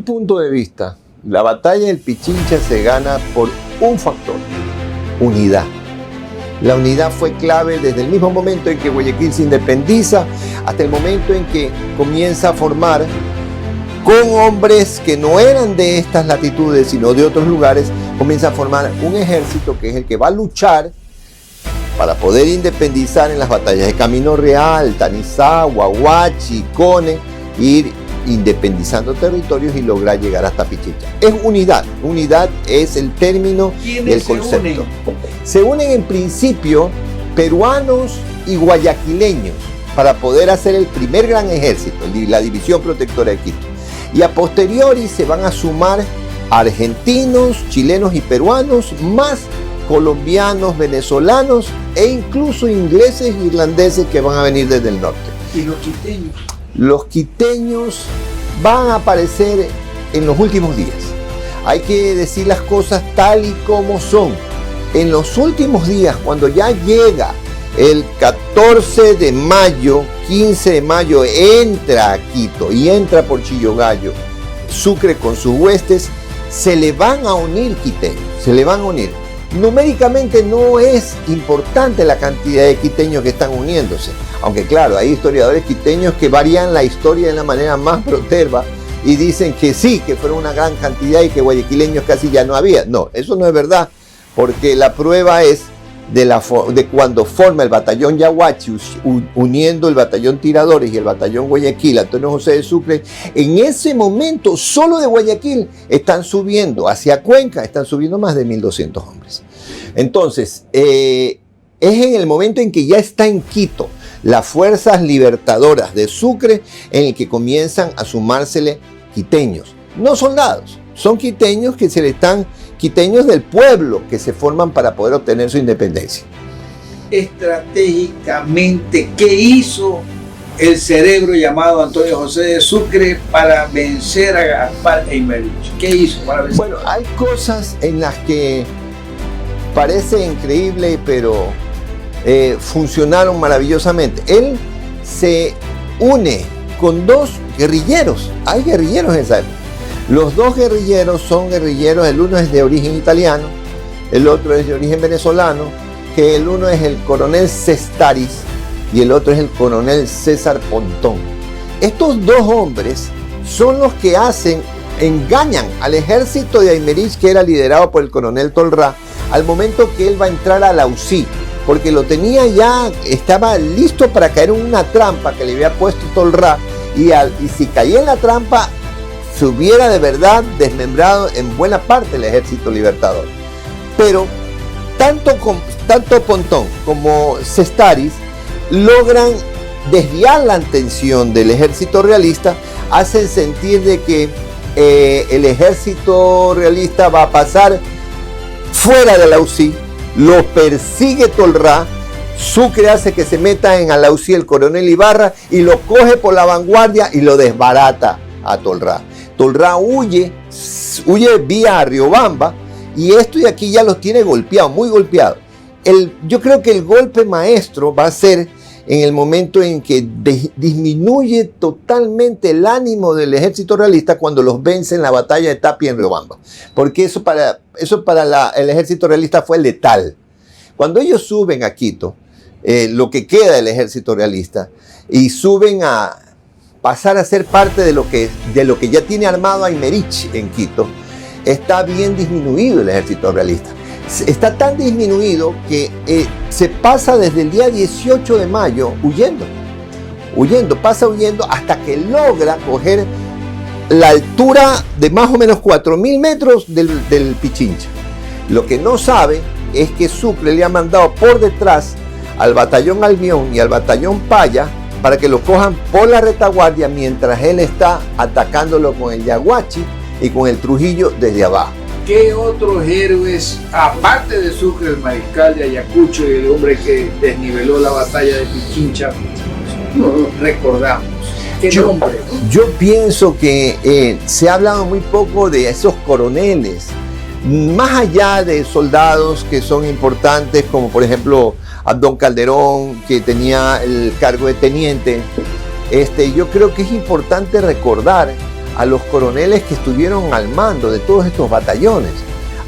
punto de vista, la batalla del Pichincha se gana por un factor: unidad. La unidad fue clave desde el mismo momento en que Guayaquil se independiza hasta el momento en que comienza a formar, con hombres que no eran de estas latitudes sino de otros lugares, comienza a formar un ejército que es el que va a luchar para poder independizar en las batallas de Camino Real, Tanizá, Huahuachi, Cone, ir independizando territorios y lograr llegar hasta Pichincha. Es unidad. Unidad es el término y el concepto. Se unen en principio peruanos y guayaquileños para poder hacer el primer gran ejército, la División Protectora de Quito. Y a posteriori se van a sumar argentinos, chilenos y peruanos, más colombianos, venezolanos e incluso ingleses e irlandeses que van a venir desde el norte. ¿Y los quiteños? Los quiteños van a aparecer en los últimos días. Hay que decir las cosas tal y como son. En los últimos días, cuando ya llega el 14 de mayo, 15 de mayo, entra a Quito y entra por Chillogallo, Sucre con sus huestes, se le van a unir quiteños, se le van a unir. Numéricamente no es importante la cantidad de quiteños que están uniéndose, aunque claro, hay historiadores quiteños que varían la historia de la manera más proterva y dicen que sí, que fueron una gran cantidad y que guayaquileños casi ya no había. No, eso no es verdad, porque la prueba es de cuando forma el batallón Yaguachi, uniendo el batallón Tiradores y el batallón Guayaquil, Antonio José de Sucre. En ese momento, solo de Guayaquil, están subiendo hacia Cuenca, están subiendo más de 1.200 hombres. Entonces, es en el momento en que ya está en Quito las fuerzas libertadoras de Sucre en el que comienzan a sumársele quiteños. No soldados, son quiteños que se le están... quiteños del pueblo que se forman para poder obtener su independencia. Estratégicamente, ¿qué hizo el cerebro llamado Antonio José de Sucre para vencer a Gaspar Eymerich? ¿Qué hizo para vencer? Bueno, hay cosas en las que parece increíble, pero funcionaron maravillosamente. Él se une con dos guerrilleros. Hay guerrilleros en esa época. Los dos guerrilleros son guerrilleros, el uno es de origen italiano, el otro es de origen venezolano, que el uno es el coronel Cestaris y el otro es el coronel César Pontón. Estos dos hombres son los que engañan al ejército de Eymerich, que era liderado por el coronel Tolrá, al momento que él va a entrar a la UCI, porque lo tenía ya, estaba listo para caer en una trampa que le había puesto Tolrá, y si caía en la trampa, se hubiera de verdad desmembrado en buena parte el ejército libertador. Pero tanto Pontón como Cestaris logran desviar la atención del ejército realista, hacen sentir de que el ejército realista va a pasar fuera de la UCI, lo persigue Tolrá, Sucre hace que se meta en la UCI el coronel Ibarra y lo coge por la vanguardia y lo desbarata a Tolrá. Tolrá huye vía Riobamba y esto de aquí ya los tiene golpeados, muy golpeados. Yo creo que el golpe maestro va a ser en el momento en que disminuye totalmente el ánimo del ejército realista cuando los vence en la batalla de Tapia en Riobamba. Porque eso para el ejército realista fue letal. Cuando ellos suben a Quito, lo que queda del ejército realista, y suben a pasar a ser parte de lo que ya tiene armado a Eymerich en Quito, está bien disminuido el ejército realista. Está tan disminuido que se pasa desde el día 18 de mayo pasa huyendo hasta que logra coger la altura de más o menos 4.000 metros del Pichincha. Lo que no sabe es que Sucre le ha mandado por detrás al batallón Albión y al batallón Paya para que lo cojan por la retaguardia mientras él está atacándolo con el Yaguachi y con el Trujillo desde abajo. ¿Qué otros héroes, aparte de Sucre, el mariscal de Ayacucho y el hombre que desniveló la batalla de Pichincha, recordamos? ¿Qué nombre? Yo pienso que se ha hablado muy poco de esos coroneles, más allá de soldados que son importantes, como por ejemplo Abdón Calderón, que tenía el cargo de teniente. Yo creo que es importante recordar a los coroneles que estuvieron al mando de todos estos batallones.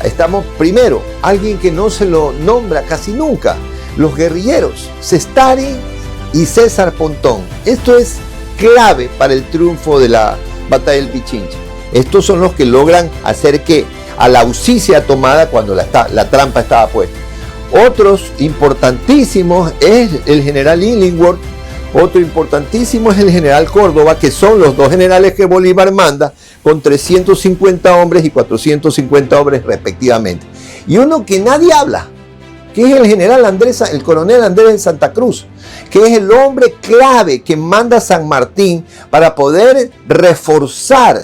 Estamos primero, alguien que no se lo nombra casi nunca, los guerrilleros, Cestari y César Pontón. Esto es clave para el triunfo de la batalla del Pichincha. Estos son los que logran hacer que a la UCI sea tomada cuando la trampa estaba puesta. Otros importantísimos es el general Illingworth, otro importantísimo es el general Córdoba, que son los dos generales que Bolívar manda con 350 hombres y 450 hombres respectivamente. Y uno que nadie habla, que es el coronel Andrés de Santa Cruz, que es el hombre clave que manda San Martín para poder reforzar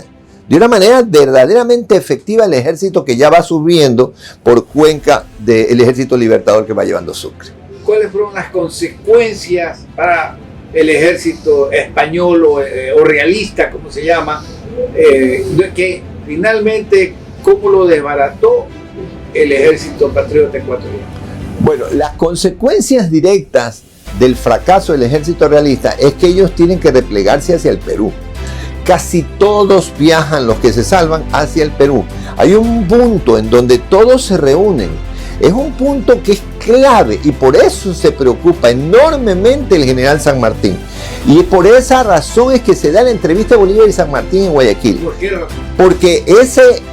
de una manera verdaderamente efectiva el ejército que ya va subiendo por Cuenca del ejército libertador que va llevando Sucre. ¿Cuáles fueron las consecuencias para el ejército español o realista, como se llama, de que finalmente cómo lo desbarató el ejército patriota ecuatoriano? Bueno, las consecuencias directas del fracaso del ejército realista es que ellos tienen que replegarse hacia el Perú. Casi todos viajan, los que se salvan, hacia el Perú. Hay un punto en donde todos se reúnen. Es un punto que es clave y por eso se preocupa enormemente el general San Martín. Y por esa razón es que se da la entrevista de Bolívar y San Martín en Guayaquil. ¿Por qué razón? Porque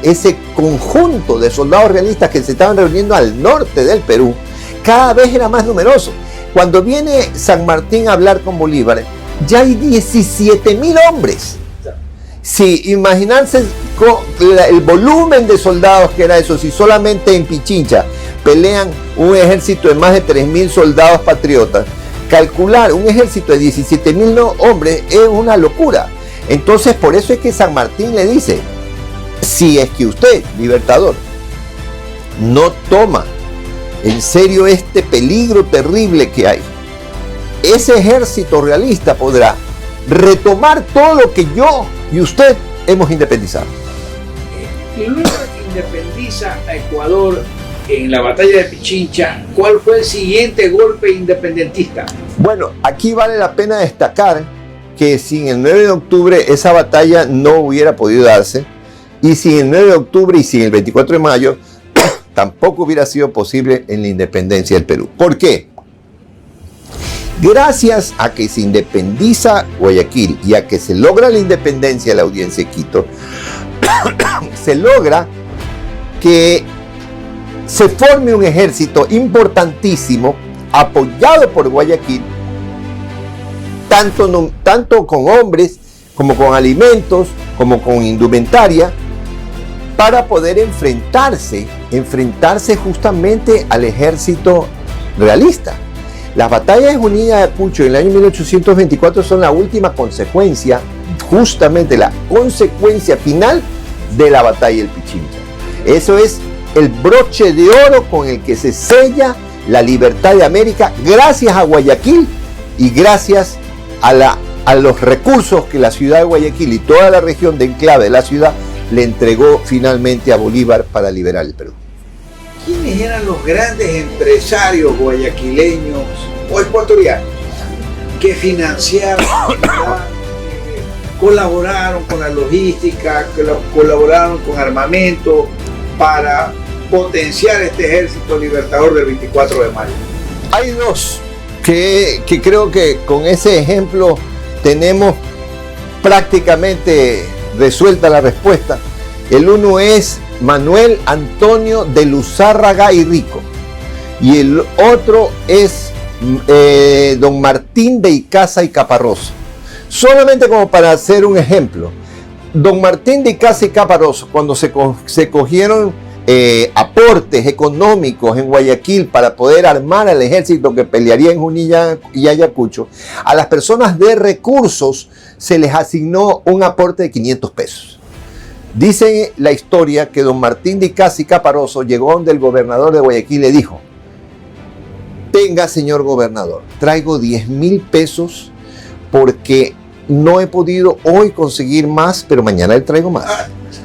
ese conjunto de soldados realistas que se estaban reuniendo al norte del Perú cada vez era más numeroso. Cuando viene San Martín a hablar con Bolívar, ya hay 17.000 hombres. Sí, imaginarse el volumen de soldados que era eso, si solamente en Pichincha pelean un ejército de más de 3.000 soldados patriotas, calcular un ejército de 17.000 hombres es una locura. Entonces, por eso es que San Martín le dice, si es que usted, libertador, no toma en serio este peligro terrible que hay, ese ejército realista podrá retomar todo lo que yo y usted hemos independizado. Y luego que independiza a Ecuador en la batalla de Pichincha, ¿cuál fue el siguiente golpe independentista? Bueno, aquí vale la pena destacar que sin el 9 de octubre esa batalla no hubiera podido darse, y sin el 9 de octubre y sin el 24 de mayo tampoco hubiera sido posible en la independencia del Perú. ¿Por qué? Gracias a que se independiza Guayaquil y a que se logra la independencia de la Audiencia de Quito, se logra que se forme un ejército importantísimo apoyado por Guayaquil, tanto con hombres como con alimentos, como con indumentaria, para poder enfrentarse justamente al ejército realista. Las batallas de Junín y Ayacucho en el año 1824 son la última consecuencia, justamente la consecuencia final de la batalla del Pichincha. Eso es el broche de oro con el que se sella la libertad de América, gracias a Guayaquil y gracias a los recursos que la ciudad de Guayaquil y toda la región de enclave de la ciudad le entregó finalmente a Bolívar para liberar el Perú. ¿Quiénes eran los grandes empresarios guayaquileños o ecuatorianos que financiaron, colaboraron con la logística, colaboraron con armamento para potenciar este ejército libertador del 24 de mayo? Hay dos que creo que con ese ejemplo tenemos prácticamente resuelta la respuesta. El uno es Manuel Antonio de Luzárraga y Rico, y el otro es don Martín de Icaza y Caparroso. Solamente como para hacer un ejemplo, don Martín de Icaza y Caparroso, cuando se cogieron aportes económicos en Guayaquil para poder armar al ejército que pelearía en Junín y Ayacucho, a las personas de recursos se les asignó un aporte de 500 pesos. Dice la historia que don Martín de Icaza y Caparroso llegó donde el gobernador de Guayaquil y le dijo: tenga, señor gobernador, traigo 10,000 pesos porque no he podido hoy conseguir más, pero mañana le traigo más.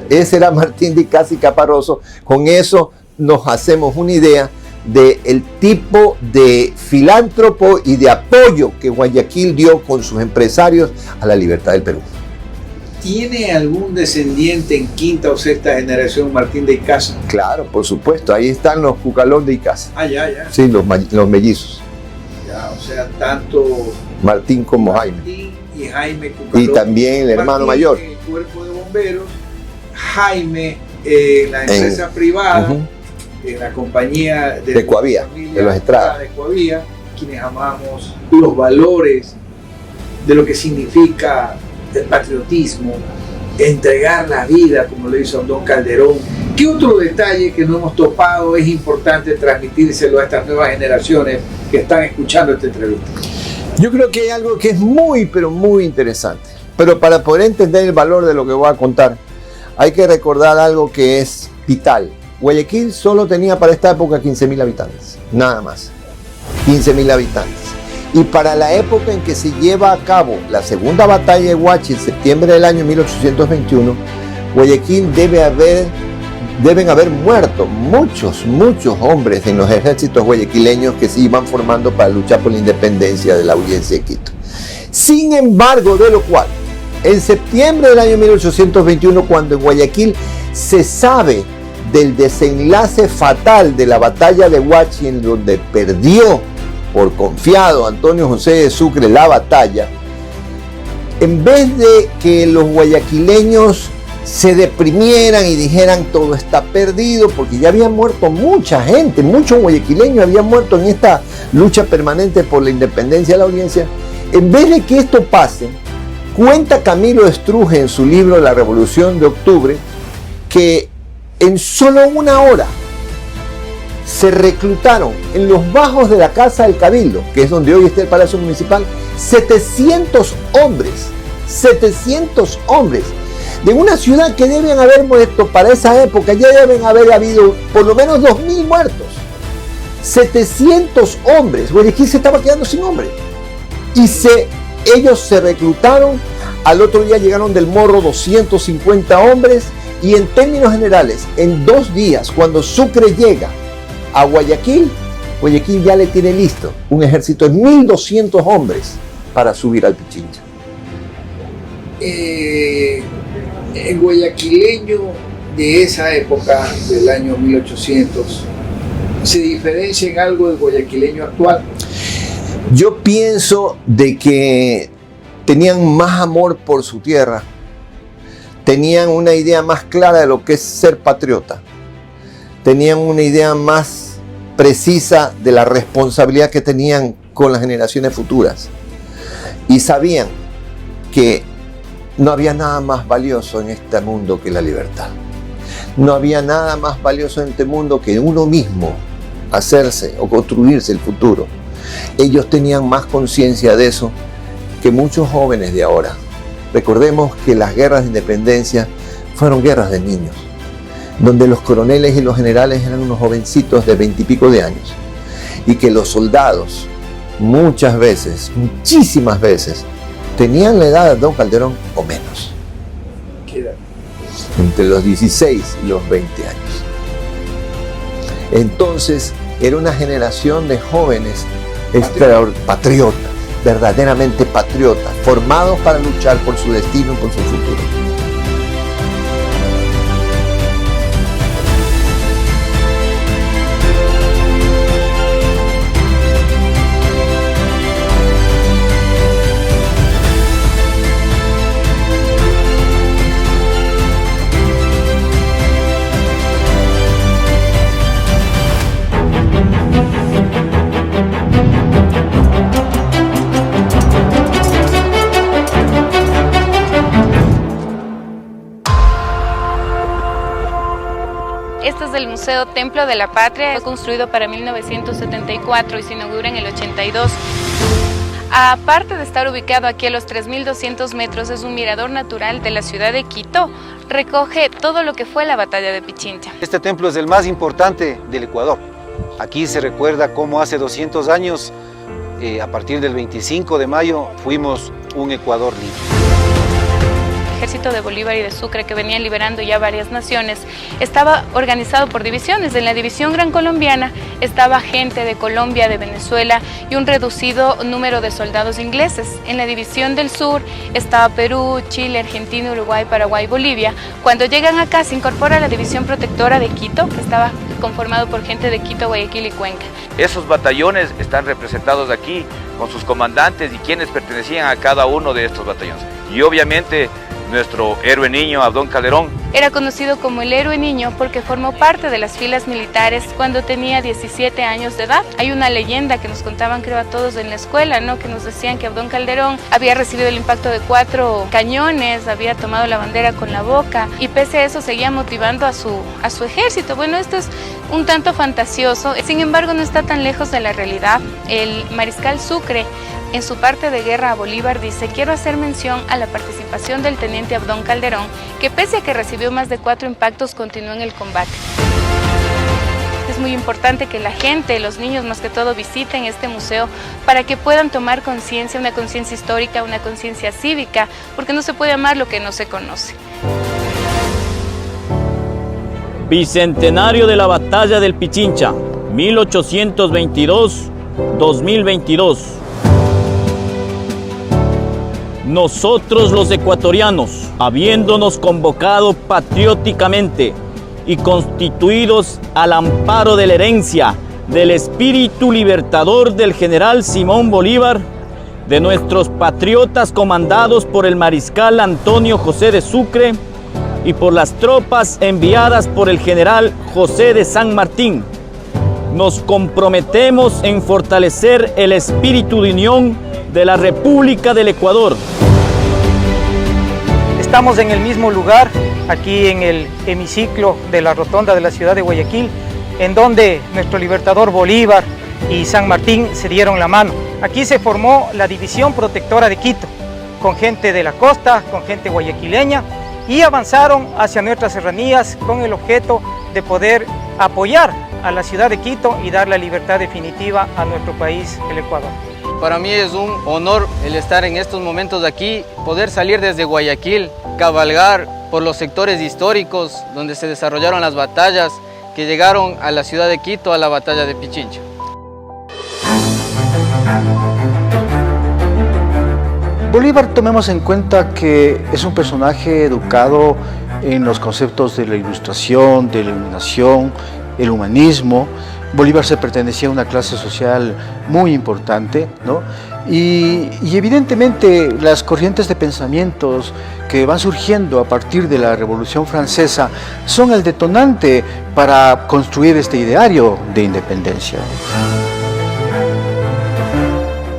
Ese era Martín de Icaza y Caparroso. Con eso nos hacemos una idea del tipo de filántropo y de apoyo que Guayaquil dio con sus empresarios a la libertad del Perú. ¿Tiene algún descendiente en quinta o sexta generación Martín de Icaza? Claro, por supuesto. Ahí están los Cucalón de Icaza. Ah, ya. Sí, los mellizos. Ya, o sea, tanto Martín como Jaime. Martín y Jaime Cucalón. Y también el hermano Martín mayor. en el cuerpo de bomberos, Jaime en la empresa privada, en la compañía de Coavía, de los Estrada. De Coavía, quienes amamos los valores de lo que significa el patriotismo, entregar la vida, como lo hizo Don Calderón. ¿Qué otro detalle que no hemos topado es importante transmitírselo a estas nuevas generaciones que están escuchando esta entrevista? Yo creo que hay algo que es muy, pero muy interesante. Pero para poder entender el valor de lo que voy a contar, hay que recordar algo que es vital. Guayaquil solo tenía para esta época 15.000 habitantes, nada más. 15.000 habitantes. Y para la época en que se lleva a cabo la segunda batalla de Huachi, en septiembre del año 1821, Guayaquil deben haber muerto muchos hombres en los ejércitos guayaquileños que se iban formando para luchar por la independencia de la Audiencia de Quito. Sin embargo, de lo cual, en septiembre del año 1821, cuando en Guayaquil se sabe del desenlace fatal de la batalla de Huachi, en donde perdió por confiado Antonio José de Sucre la batalla, en vez de que los guayaquileños se deprimieran y dijeran todo está perdido, porque ya había muerto mucha gente, muchos guayaquileños habían muerto en esta lucha permanente por la independencia de la Audiencia, en vez de que esto pase, cuenta Camilo Estruje en su libro La Revolución de Octubre, que en solo una hora se reclutaron en los bajos de la Casa del Cabildo, que es donde hoy está el Palacio Municipal, 700 hombres, 700 hombres, de una ciudad que deben haber muerto para esa época, ya deben haber habido por lo menos 2.000 muertos, 700 hombres. Guayaquil se estaba quedando sin hombres, y ellos se reclutaron. Al otro día llegaron del Morro 250 hombres, y en términos generales, en 2 días, cuando Sucre llega a Guayaquil, Guayaquil ya le tiene listo un ejército de 1.200 hombres para subir al Pichincha. El guayaquileño de esa época, del año 1800, ¿se diferencia en algo del guayaquileño actual? Yo pienso de que tenían más amor por su tierra, tenían una idea más clara de lo que es ser patriota, tenían una idea más precisa de la responsabilidad que tenían con las generaciones futuras, y sabían que no había nada más valioso en este mundo que la libertad. No había nada más valioso en este mundo que uno mismo hacerse o construirse el futuro. Ellos tenían más conciencia de eso que muchos jóvenes de ahora. Recordemos que las guerras de independencia fueron guerras de niños, donde los coroneles y los generales eran unos jovencitos de 20 y pico de años, y que los soldados muchas veces, muchísimas veces, tenían la edad de Don Calderón o menos. ¿Qué edad? Entre los 16 y los 20 años. Entonces, era una generación de jóvenes patriotas, verdaderamente patriotas, formados para luchar por su destino y por su futuro. Este es el Museo Templo de la Patria, fue construido para 1974 y se inaugura en el 82. Aparte de estar ubicado aquí a los 3.200 metros, es un mirador natural de la ciudad de Quito. Recoge todo lo que fue la batalla de Pichincha. Este templo es el más importante del Ecuador. Aquí se recuerda cómo hace 200 años, a partir del 25 de mayo, fuimos un Ecuador libre. ejército de Bolívar y de Sucre, que venían liberando ya varias naciones, estaba organizado por divisiones. En la división Gran Colombiana estaba gente de Colombia, de Venezuela y un reducido número de soldados ingleses. En la división del sur estaba Perú, Chile, Argentina, Uruguay, Paraguay, Bolivia. Cuando llegan acá se incorpora la división protectora de Quito, que estaba conformado por gente de Quito, Guayaquil y Cuenca. Esos batallones están representados aquí con sus comandantes y quienes pertenecían a cada uno de estos batallones. Y obviamente nuestro héroe niño, Abdón Calderón. Era conocido como el héroe niño porque formó parte de las filas militares cuando tenía 17 años de edad. Hay una leyenda que nos contaban, creo, a todos en la escuela, ¿no? Que nos decían que Abdón Calderón había recibido el impacto de 4 cañones, había tomado la bandera con la boca y pese a eso seguía motivando a su ejército. Bueno, esto es un tanto fantasioso, sin embargo no está tan lejos de la realidad. El mariscal Sucre, en su parte de guerra a Bolívar, dice: quiero hacer mención a la participación del teniente Abdón Calderón, que pese a que recibió más de 4 impactos, continuó en el combate. Es muy importante que la gente, los niños más que todo, visiten este museo para que puedan tomar conciencia, una conciencia histórica, una conciencia cívica, porque no se puede amar lo que no se conoce. Bicentenario de la Batalla del Pichincha, 1822-2022. Nosotros los ecuatorianos, habiéndonos convocado patrióticamente y constituidos al amparo de la herencia del espíritu libertador del general Simón Bolívar, de nuestros patriotas comandados por el mariscal Antonio José de Sucre y por las tropas enviadas por el general José de San Martín, nos comprometemos en fortalecer el espíritu de unión de la República del Ecuador. Estamos en el mismo lugar, aquí en el hemiciclo de la Rotonda de la ciudad de Guayaquil, en donde nuestro libertador Bolívar y San Martín se dieron la mano. Aquí se formó la División Protectora de Quito, con gente de la costa, con gente guayaquileña, y avanzaron hacia nuestras serranías con el objeto de poder apoyar a la ciudad de Quito y dar la libertad definitiva a nuestro país, el Ecuador. Para mí es un honor el estar en estos momentos aquí, poder salir desde Guayaquil, cabalgar por los sectores históricos donde se desarrollaron las batallas que llegaron a la ciudad de Quito, a la batalla de Pichincha. Bolívar, tomemos en cuenta que es un personaje educado en los conceptos de la ilustración, de la iluminación, el humanismo. Bolívar se pertenecía a una clase social muy importante, ¿no? Y evidentemente las corrientes de pensamientos que van surgiendo a partir de la Revolución Francesa son el detonante para construir este ideario de independencia.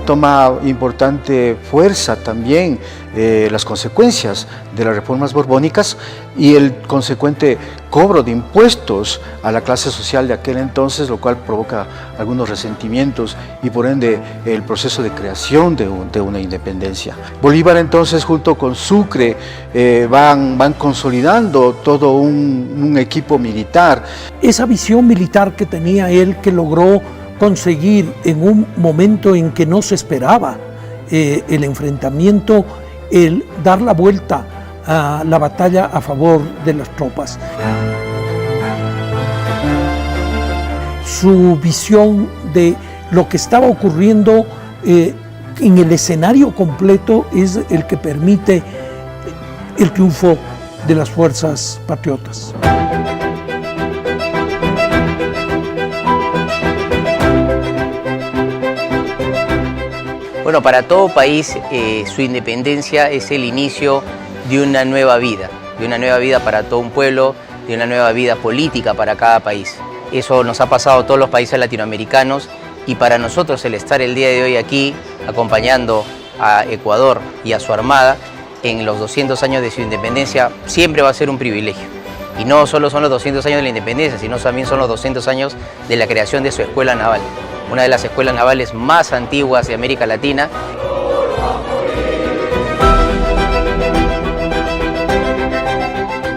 Toma importante fuerza también las consecuencias de las reformas borbónicas y el consecuente cobro de impuestos a la clase social de aquel entonces, lo cual provoca algunos resentimientos y por ende el proceso de creación de una independencia. Bolívar entonces junto con Sucre van consolidando todo un equipo militar. Esa visión militar que tenía él, que logró conseguir en un momento en que no se esperaba el enfrentamiento, el dar la vuelta a la batalla a favor de las tropas. Su visión de lo que estaba ocurriendo en el escenario completo es el que permite el triunfo de las fuerzas patriotas. Bueno, para todo país su independencia es el inicio de una nueva vida para todo un pueblo, de una nueva vida política para cada país. Eso nos ha pasado a todos los países latinoamericanos y para nosotros el estar el día de hoy aquí acompañando a Ecuador y a su armada en los 200 años de su independencia siempre va a ser un privilegio. Y no solo son los 200 años de la independencia, sino también son los 200 años de la creación de su escuela naval. Una de las escuelas navales más antiguas de América Latina.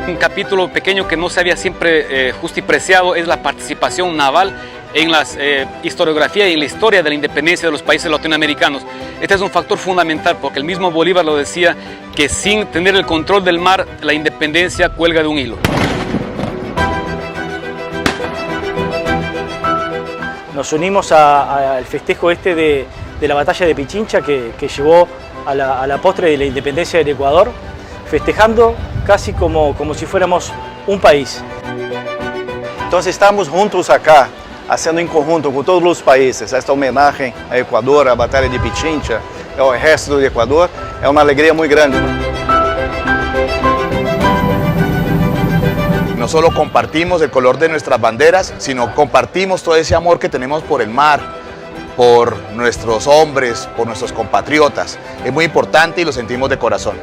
Un capítulo pequeño que no se había siempre justipreciado es la participación naval en la historiografía y en la historia de la independencia de los países latinoamericanos. Este es un factor fundamental porque el mismo Bolívar lo decía, que sin tener el control del mar, la independencia cuelga de un hilo. Nos unimos al festejo de la batalla de Pichincha que llevó a la postre de la independencia del Ecuador, festejando casi como si fuéramos un país. Entonces estamos juntos acá, haciendo en conjunto con todos los países esta homenaje a Ecuador, a Batalla de Pichincha, al ejército de Ecuador. Es una alegría muy grande. No solo compartimos el color de nuestras banderas, sino compartimos todo ese amor que tenemos por el mar, por nuestros hombres, por nuestros compatriotas. Es muy importante y lo sentimos de corazón.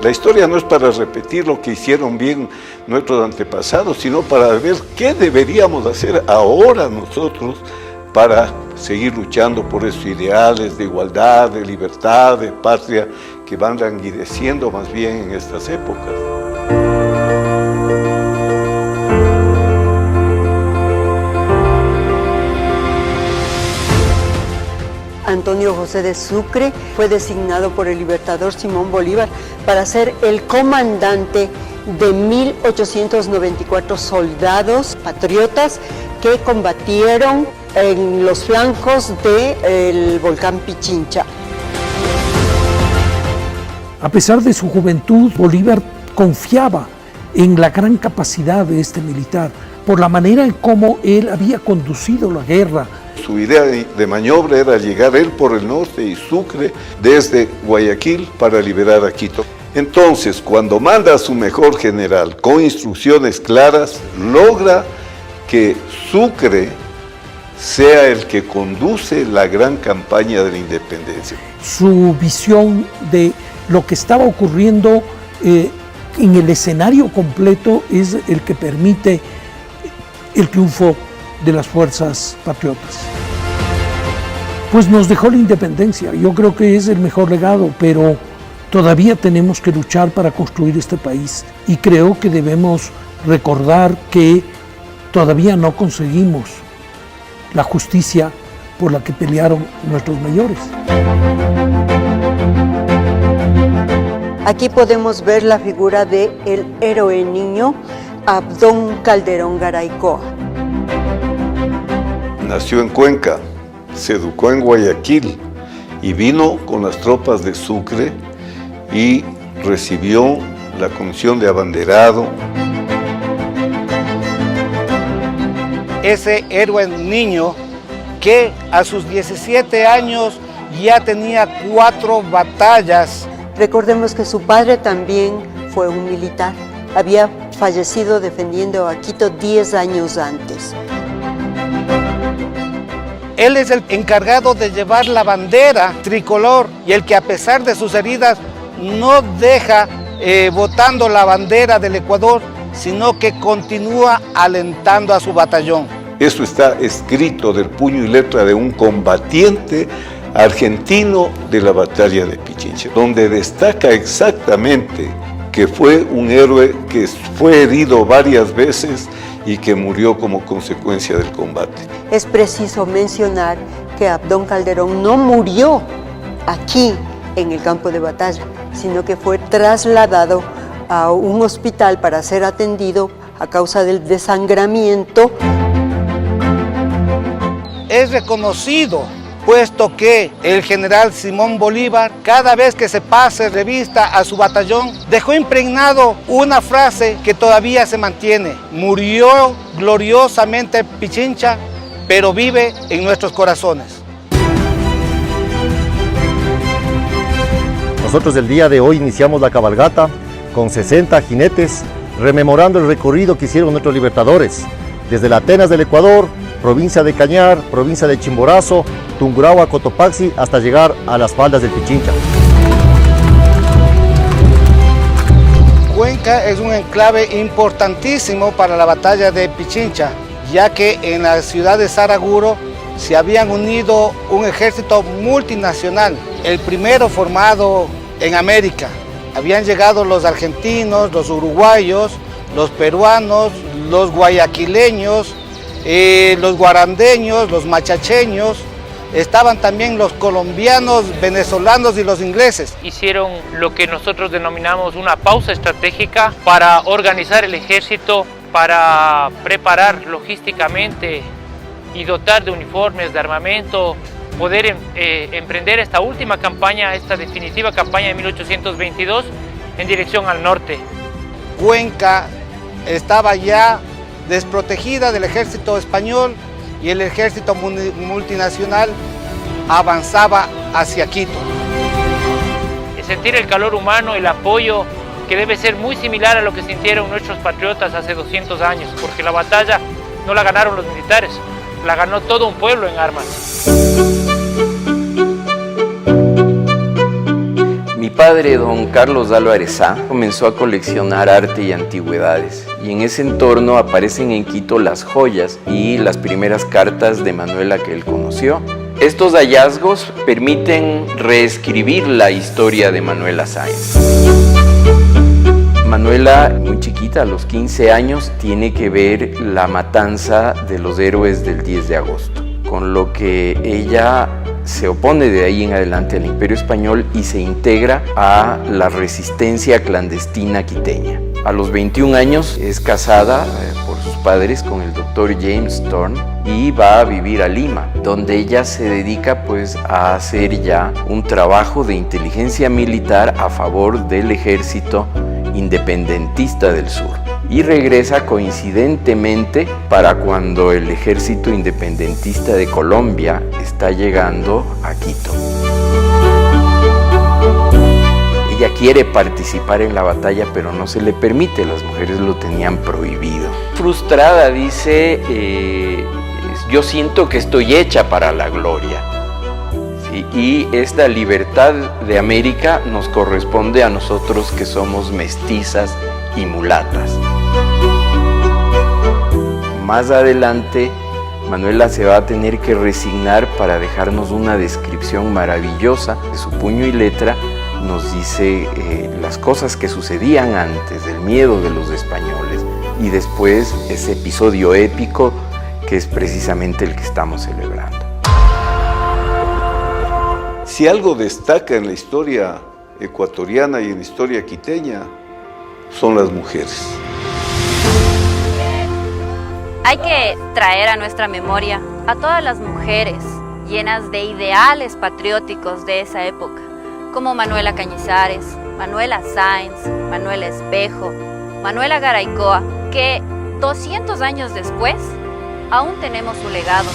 La historia no es para repetir lo que hicieron bien nuestros antepasados, sino para ver qué deberíamos hacer ahora nosotros para seguir luchando por esos ideales de igualdad, de libertad, de patria, que van languideciendo más bien en estas épocas. Antonio José de Sucre fue designado por el libertador Simón Bolívar para ser el comandante de 1894 soldados patriotas que combatieron en los flancos del volcán Pichincha. A pesar de su juventud, Bolívar confiaba en la gran capacidad de este militar, por la manera en cómo él había conducido la guerra. Su idea de maniobra era llegar él por el norte y Sucre desde Guayaquil para liberar a Quito. Entonces, cuando manda a su mejor general con instrucciones claras, logra que Sucre sea el que conduce la gran campaña de la independencia. Su visión de lo que estaba ocurriendo en el escenario completo es el que permite el triunfo de las fuerzas patriotas. Pues nos dejó la independencia, yo creo que es el mejor legado, pero todavía tenemos que luchar para construir este país y creo que debemos recordar que todavía no conseguimos la justicia por la que pelearon nuestros mayores. Aquí podemos ver la figura del héroe niño Abdón Calderón Garaycoa. Nació en Cuenca, se educó en Guayaquil y vino con las tropas de Sucre y recibió la comisión de abanderado. Ese héroe niño que a sus 17 años ya tenía 4 batallas. Recordemos que su padre también fue un militar. Había fallecido defendiendo a Quito 10 años antes. Él es el encargado de llevar la bandera tricolor y el que a pesar de sus heridas no deja botando la bandera del Ecuador, sino que continúa alentando a su batallón. Eso está escrito del puño y letra de un combatiente argentino de la batalla de Pichincha, donde destaca exactamente que fue un héroe que fue herido varias veces y que murió como consecuencia del combate. Es preciso mencionar que Abdón Calderón no murió aquí en el campo de batalla, sino que fue trasladado a un hospital para ser atendido a causa del desangramiento. Es reconocido, puesto que el general Simón Bolívar, cada vez que se pase revista a su batallón, dejó impregnado una frase que todavía se mantiene: murió gloriosamente Pichincha, pero vive en nuestros corazones. Nosotros el día de hoy iniciamos la cabalgata con 60 jinetes, rememorando el recorrido que hicieron nuestros libertadores, desde la Atenas del Ecuador, provincia de Cañar, provincia de Chimborazo, Tungurahua, Cotopaxi, hasta llegar a las faldas del Pichincha. Cuenca es un enclave importantísimo para la batalla de Pichincha, ya que en la ciudad de Saraguro se habían unido un ejército multinacional, el primero formado en América. Habían llegado los argentinos, los uruguayos, los peruanos, los guayaquileños, los guarandeños, los machacheños, estaban también los colombianos, venezolanos y los ingleses. Hicieron lo que nosotros denominamos una pausa estratégica para organizar el ejército, para preparar logísticamente y dotar de uniformes, de armamento, poder emprender esta última campaña, esta definitiva campaña de 1822 en dirección al norte. Cuenca estaba ya desprotegida del ejército español y el ejército multinacional avanzaba hacia Quito. Sentir el calor humano, el apoyo, que debe ser muy similar a lo que sintieron nuestros patriotas hace 200 años, porque la batalla no la ganaron los militares, la ganó todo un pueblo en armas. Mi padre, don Carlos Álvarez Sá, comenzó a coleccionar arte y antigüedades, y en ese entorno aparecen en Quito las joyas y las primeras cartas de Manuela que él conoció. Estos hallazgos permiten reescribir la historia de Manuela Sáenz. Manuela, muy chiquita, a los 15 años, tiene que ver la matanza de los héroes del 10 de agosto, con lo que ella se opone de ahí en adelante al Imperio Español y se integra a la resistencia clandestina quiteña. A los 21 años es casada por sus padres con el doctor James Thorne y va a vivir a Lima, donde ella se dedica pues a hacer ya un trabajo de inteligencia militar a favor del ejército independentista del sur. Y regresa coincidentemente para cuando el ejército independentista de Colombia está llegando a Quito. Ella quiere participar en la batalla, pero no se le permite, las mujeres lo tenían prohibido. Frustrada dice, yo siento que estoy hecha para la gloria. ¿Sí? Y esta libertad de América nos corresponde a nosotros que somos mestizas y mulatas. Más adelante, Manuela se va a tener que resignar para dejarnos una descripción maravillosa de su puño y letra. Nos dice las cosas que sucedían antes, del miedo de los españoles, y después ese episodio épico que es precisamente el que estamos celebrando. Si algo destaca en la historia ecuatoriana y en la historia quiteña, son las mujeres. Hay que traer a nuestra memoria a todas las mujeres llenas de ideales patrióticos de esa época, como Manuela Cañizares, Manuela Sáenz, Manuela Espejo, Manuela Garaycoa, que 200 años después aún tenemos su legado.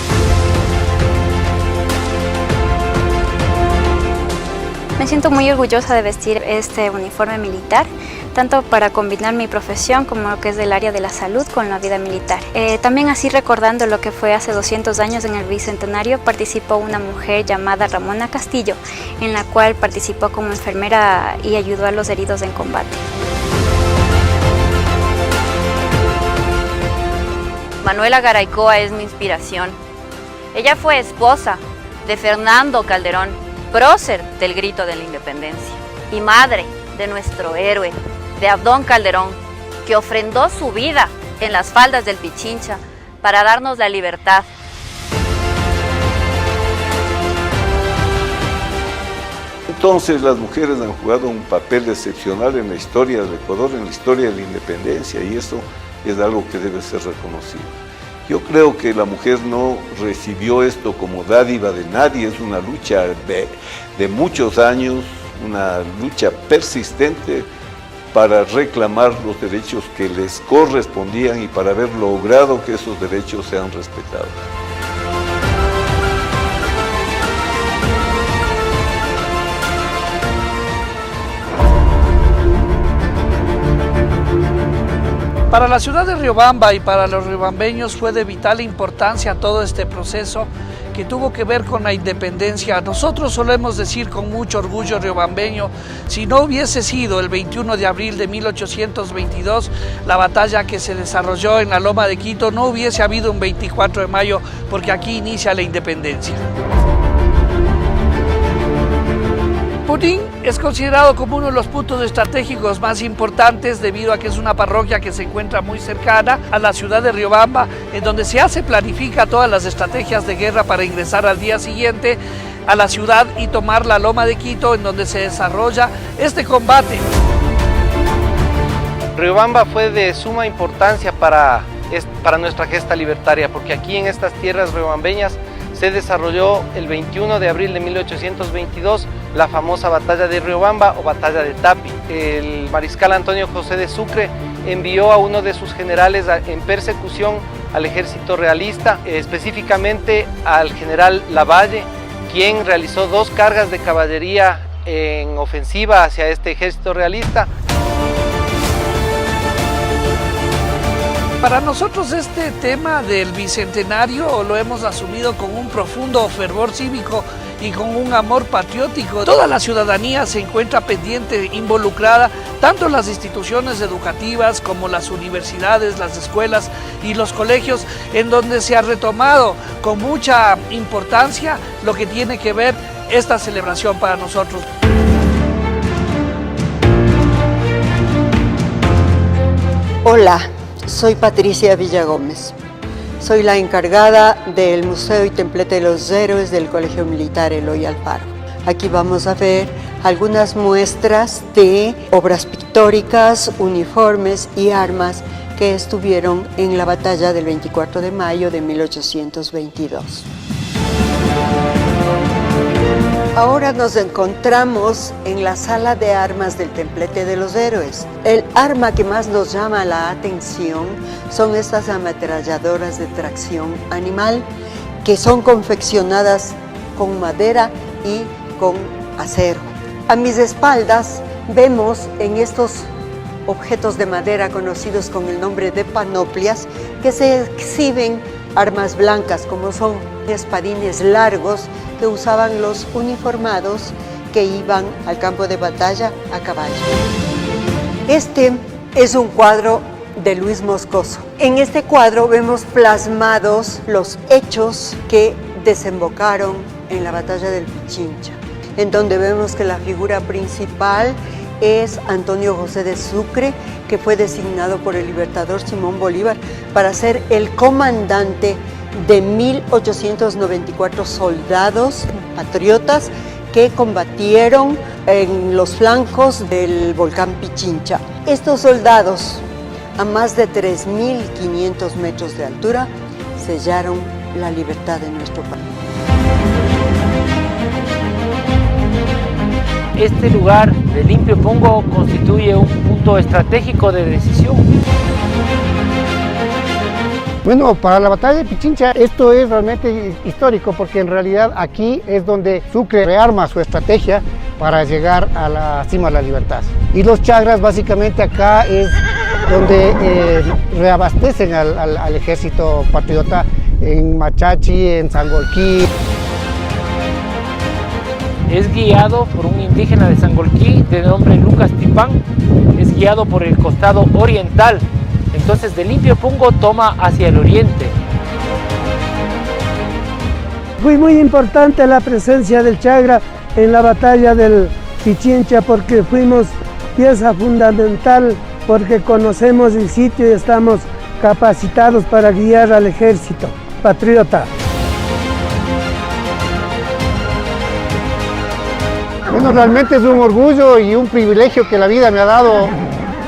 Me siento muy orgullosa de vestir este uniforme militar, tanto para combinar mi profesión como lo que es del área de la salud con la vida militar. También así recordando lo que fue hace 200 años en el Bicentenario, participó una mujer llamada Ramona Castillo, en la cual participó como enfermera y ayudó a los heridos en combate. Manuela Garaycoa es mi inspiración. Ella fue esposa de Fernando Calderón, prócer del Grito de la Independencia, y madre de nuestro héroe, de Abdón Calderón, que ofrendó su vida en las faldas del Pichincha para darnos la libertad. Entonces las mujeres han jugado un papel excepcional en la historia del Ecuador, en la historia de la independencia, y eso es algo que debe ser reconocido. Yo creo que la mujer no recibió esto como dádiva de nadie, es una lucha de muchos años, una lucha persistente para reclamar los derechos que les correspondían y para haber logrado que esos derechos sean respetados. Para la ciudad de Riobamba y para los riobambeños fue de vital importancia todo este proceso que tuvo que ver con la independencia. Nosotros solemos decir con mucho orgullo riobambeño, si no hubiese sido el 21 de abril de 1822, la batalla que se desarrolló en la Loma de Quito, no hubiese habido un 24 de mayo, porque aquí inicia la independencia. Purín es considerado como uno de los puntos estratégicos más importantes debido a que es una parroquia que se encuentra muy cercana a la ciudad de Riobamba, en donde planifica todas las estrategias de guerra para ingresar al día siguiente a la ciudad y tomar la Loma de Quito, en donde se desarrolla este combate. Riobamba fue de suma importancia para nuestra gesta libertaria, porque aquí en estas tierras riobambeñas se desarrolló el 21 de abril de 1822 la famosa batalla de Riobamba o batalla de Tapi. El mariscal Antonio José de Sucre envió a uno de sus generales en persecución al ejército realista, específicamente al general Lavalle, quien realizó 2 cargas de caballería en ofensiva hacia este ejército realista. Para nosotros este tema del bicentenario lo hemos asumido con un profundo fervor cívico y con un amor patriótico. Toda la ciudadanía se encuentra pendiente, involucrada, tanto las instituciones educativas como las universidades, las escuelas y los colegios, en donde se ha retomado con mucha importancia lo que tiene que ver esta celebración para nosotros. Hola. Soy Patricia Villagómez. Soy la encargada del Museo y Templete de los Héroes del Colegio Militar Eloy Alfaro. Aquí vamos a ver algunas muestras de obras pictóricas, uniformes y armas que estuvieron en la batalla del 24 de mayo de 1822. Ahora nos encontramos en la sala de armas del Templete de los Héroes. El arma que más nos llama la atención son estas ametralladoras de tracción animal que son confeccionadas con madera y con acero. A mis espaldas vemos en estos objetos de madera conocidos con el nombre de panoplias que se exhiben armas blancas como son espadines largos que usaban los uniformados que iban al campo de batalla a caballo. Este es un cuadro de Luis Moscoso. En este cuadro vemos plasmados los hechos que desembocaron en la batalla del Pichincha, en donde vemos que la figura principal es Antonio José de Sucre, que fue designado por el libertador Simón Bolívar para ser el comandante de 1894 soldados patriotas que combatieron en los flancos del volcán Pichincha. Estos soldados, a más de 3.500 metros de altura, sellaron la libertad de nuestro país. Este lugar de Limpio Pongo constituye un punto estratégico de decisión. Bueno, para la batalla de Pichincha esto es realmente histórico porque en realidad aquí es donde Sucre rearma su estrategia para llegar a la cima de la libertad. Y los chagras básicamente acá es donde reabastecen al ejército patriota en Machachi, en Sangolquí. Es guiado por un indígena de Sangolquí de nombre Lucas Tipán, es guiado por el costado oriental. Entonces de Limpio Pongo toma hacia el oriente. Fue muy importante la presencia del Chagra en la batalla del Pichincha porque fuimos pieza fundamental, porque conocemos el sitio y estamos capacitados para guiar al ejército patriota. Bueno, realmente es un orgullo y un privilegio que la vida me ha dado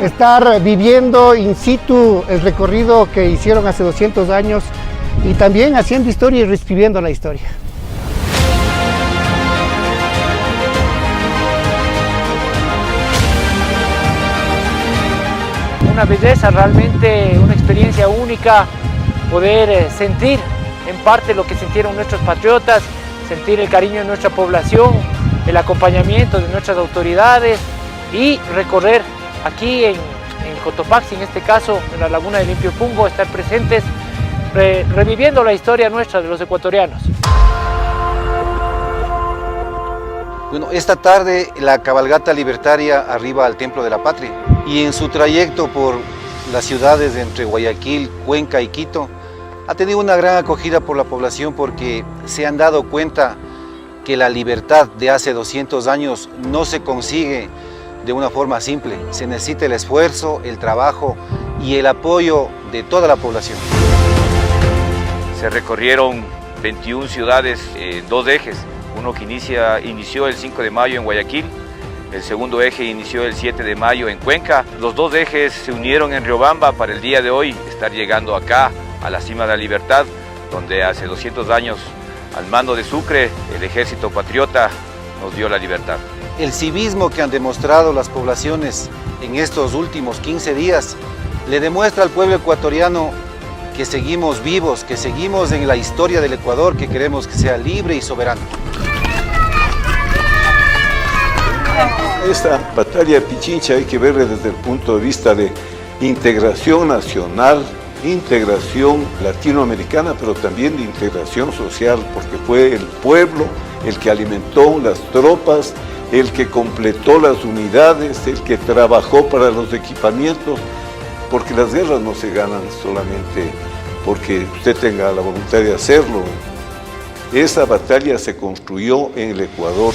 estar viviendo in situ el recorrido que hicieron hace 200 años y también haciendo historia y reescribiendo la historia. Una belleza, realmente una experiencia única, poder sentir en parte lo que sintieron nuestros patriotas, sentir el cariño de nuestra población, el acompañamiento de nuestras autoridades y recorrer aquí en Cotopaxi, en este caso en la laguna de Limpio Pongo, estar presentes reviviendo la historia nuestra de los ecuatorianos. Bueno, esta tarde la cabalgata libertaria arriba al Templo de la Patria y en su trayecto por las ciudades entre Guayaquil, Cuenca y Quito ha tenido una gran acogida por la población porque se han dado cuenta que la libertad de hace 200 años no se consigue de una forma simple. Se necesita el esfuerzo, el trabajo y el apoyo de toda la población. Se recorrieron 21 ciudades en 2 ejes. Uno que inició el 5 de mayo en Guayaquil, el segundo eje inició el 7 de mayo en Cuenca. Los 2 ejes se unieron en Riobamba para el día de hoy estar llegando acá a la cima de la libertad, donde hace 200 años al mando de Sucre el ejército patriota nos dio la libertad. El civismo que han demostrado las poblaciones en estos últimos 15 días le demuestra al pueblo ecuatoriano que seguimos vivos, que seguimos en la historia del Ecuador, que queremos que sea libre y soberano. Esta batalla de Pichincha hay que verla desde el punto de vista de integración nacional, integración latinoamericana, pero también de integración social, porque fue el pueblo el que alimentó las tropas, el que completó las unidades, el que trabajó para los equipamientos, porque las guerras no se ganan solamente porque usted tenga la voluntad de hacerlo. Esa batalla se construyó en el Ecuador.